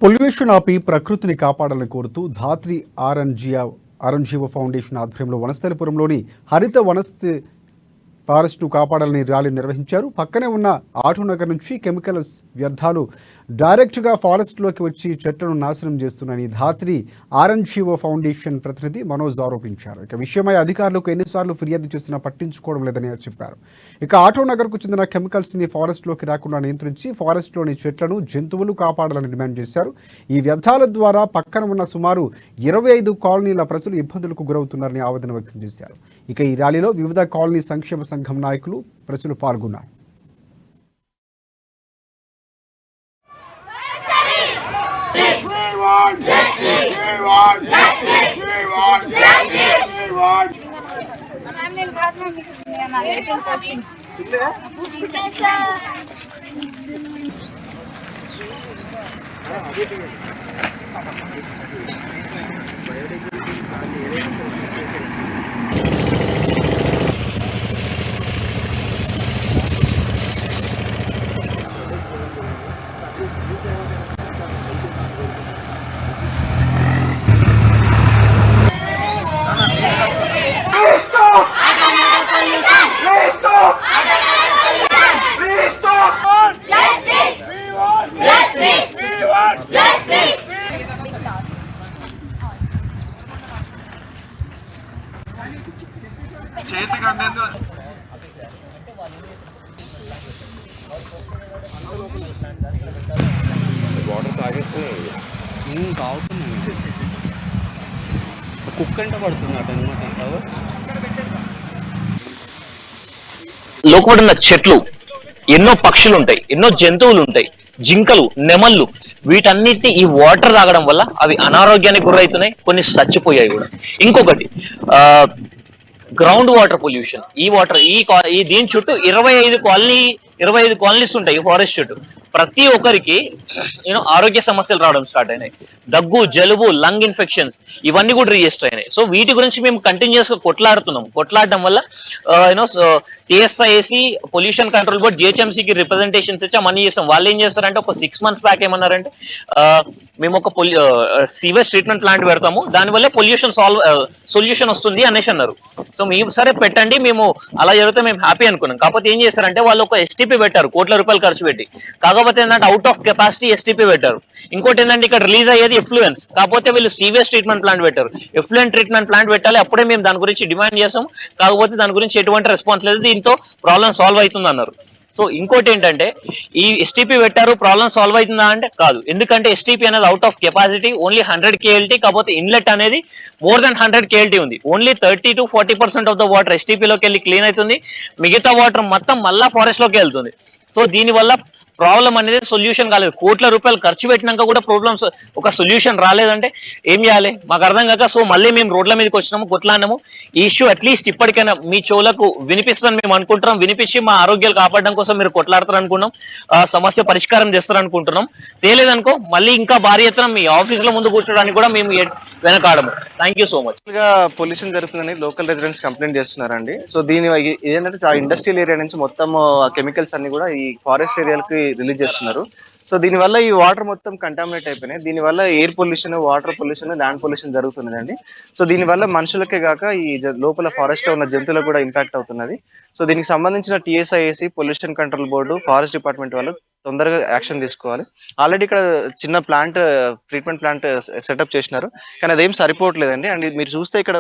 Pollution ఆపి ప్రకృతిని కాపాడాలని కోరుతూ ధాత్రి ఆర్ఎన్జీఓ ఫౌండేషన్ ఆధ్వర్యంలో వనస్థలిపురంలోని హరిత వనస్థ ఫారెస్ట్ను కాపాడాలని ర్యాలీ నిర్వహించారు. పక్కనే ఉన్న ఆటోనగర్ నుంచి కెమికల్స్ వ్యర్థాలు డైరెక్ట్గా ఫారెస్ట్లోకి వచ్చి చెట్లను నాశనం చేస్తున్నాయని ధాత్రి ఆర్ఎన్జీఓ ఫౌండేషన్ ప్రతినిధి మనోజ్ ఆరోపించారు. ఇక విషయమై అధికారులకు ఎన్నిసార్లు ఫిర్యాదు చేసినా పట్టించుకోవడం లేదని చెప్పారు. ఇక ఆటోనగర్కు చెందిన కెమికల్స్ని ఫారెస్ట్లోకి రాకుండా నియంత్రించి ఫారెస్ట్లోని చెట్లను జంతువులు కాపాడాలని డిమాండ్ చేశారు. ఈ వ్యర్థాల ద్వారా పక్కన ఉన్న సుమారు 25 కాలనీల ప్రజలు ఇబ్బందులకు గురవుతున్నారని ఆవేదన వ్యక్తం చేశారు. ఇక ఈ ర్యాలీలో వివిధ కాలనీ సంక్షేమ సంఘం నాయకులు ప్రజలు పాల్గొన్నారు. వాటర్ తాగేస్తే తాగుతున్నాను. కుక్కంట పడుతున్నట్టు అనమాట. లోపడున్న చెట్లు, ఎన్నో పక్షులు ఉంటాయి, ఎన్నో జంతువులు ఉంటాయి, జింకలు, నెమళ్ళు, వీటన్నిటిని ఈ వాటర్ తాగడం వల్ల అవి అనారోగ్యానికి గురవుతున్నాయి, కొన్ని చచ్చిపోయాయి కూడా. ఇంకొకటి గ్రౌండ్ వాటర్ పొల్యూషన్. ఈ వాటర్ ఈ దీని చుట్టూ 25 కాలనీస్ ఉంటాయి ఈ ఫారెస్ట్ చుట్టూ. ప్రతి ఒక్కరికి ఆరోగ్య సమస్యలు రావడం స్టార్ట్ అయినాయి. దగ్గు, జలుబు, లంగ్ ఇన్ఫెక్షన్స్ ఇవన్నీ కూడా రిజిస్టర్ అయినాయి. సో వీటి గురించి మేము కంటిన్యూస్ గా కొట్లాడడం వల్ల TSIAC, pollution control board, జిహెచ్ఎంసీకి representations ఇచ్చా మనీ చేస్తాం. వాళ్ళు ఏం చేస్తారంటే ఒక 6 months బ్యాక్ ఏమన్నారంటే మేము ఒక సీవేజ్ ట్రీట్మెంట్ ప్లాంట్ పెడతాము, దానివల్ల సొల్యూషన్ వస్తుంది అనేసి అన్నారు. సో మేము సరే పెట్టండి, మేము అలా జరిగితే మేము హ్యాపీ అనుకున్నాం. కాకపోతే ఏం చేశారంటే వాళ్ళు ఒక ఎస్టీపీ పెట్టారు, కోట్ల రూపాయలు ఖర్చు పెట్టి. కాకపోతే ఏంటంటే అవుట్ ఆఫ్ కెపాసిటీ ఎస్టీపీ పెట్టారు. ఇంకోటి ఏంటంటే ఇక్కడ రిలీజ్ అయ్యేది ఎఫ్లూయెన్స్, కాకపోతే వీళ్ళు సీవేజ్ ట్రీట్మెంట్ ప్లాంట్ పెట్టారు. ఎఫ్లూయెంట్ ట్రీట్మెంట్ ప్లాంట్ పెట్టాలి, అప్పుడే మేము దాని గురించి డిమాండ్ చేసాం. కాకపోతే దాని గురించి ఎటువంటి రెస్పాన్స్ లేదు, దీంతో ప్రాబ్లం సాల్వ్ అవుతుంది అన్నారు. సో ఇంకోటి ఏంటంటే ఈ ఎస్టీపీ పెట్టారు, ప్రాబ్లం సాల్వ్ అవుతుందా అంటే కాదు. ఎందుకంటే ఎస్టీపీ అనేది out of capacity only 100 KLT, కాకపోతే ఇన్లెట్ అనేది మోర్ దెన్ 100 KLT ఉంది. Only 30 to 40% of the water ఎస్టీపీలోకి వెళ్ళి క్లీన్ అవుతుంది, మిగతా వాటర్ మొత్తం మళ్ళా ఫారెస్ట్ లోకి వెళ్తుంది. సో దీనివల్ల ప్రాబ్లం అనేది సొల్యూషన్ కాలేదు. కోట్ల రూపాయలు ఖర్చు పెట్టినాక కూడా ప్రాబ్లమ్స్ ఒక సొల్యూషన్ రాలేదంటే ఏం చేయాలి మాకు అర్థం కాక, సో మళ్ళీ మేము రోడ్ల మీదకి వచ్చినాము, కొట్లాడినాము. ఈ ఇష్యూ అట్లీస్ట్ ఇప్పటికైనా మీ చెవులకు వినిపిస్తుందని మేము అనుకుంటున్నాం. వినిపించి మా ఆరోగ్యాలు కాపాడడం కోసం మీరు కొట్లాడతారు అనుకున్నాం, సమస్య పరిష్కారం చేస్తారు అనుకుంటున్నాం. తేలేదనుకో మళ్ళీ ఇంకా భారీ ఎత్తున మీ ఆఫీసులో ముందు కూర్చోడానికి కూడా మేము వెనకాడము. Thank you so much. Pollution జరుగుతుందని లోకల్ రెసిడెంట్స్ కంప్లైంట్ చేస్తున్నారండి. సో దీని ఏంటంటే ఆ ఇండస్ట్రియల్ ఏరియా నుంచి మొత్తం కెమికల్స్ అన్ని కూడా ఈ ఫారెస్ట్ ఏరియాలకి రిలీజ్ చేస్తున్నారు. సో దీనివల్ల ఈ వాటర్ మొత్తం కంటామినేట్ అయిపోయినాయి. దీనివల్ల air pollution, water pollution, land pollution జరుగుతున్నదండి. సో దీనివల్ల మనుషులకే కాక ఈ లోపల ఫారెస్ట్ లో ఉన్న జంతువులకు కూడా ఇంపాక్ట్ అవుతున్నది. సో దీనికి సంబంధించిన TSIAC, pollution control board, forest department వాళ్ళు తొందరగా యాక్షన్ తీసుకోవాలి. ఆల్రెడీ ఇక్కడ చిన్న ట్రీట్మెంట్ ప్లాంట్ సెటప్ చేసినారు, కానీ అదేం సరిపోవట్లేదండి. అండ్ మీరు చూస్తే ఇక్కడ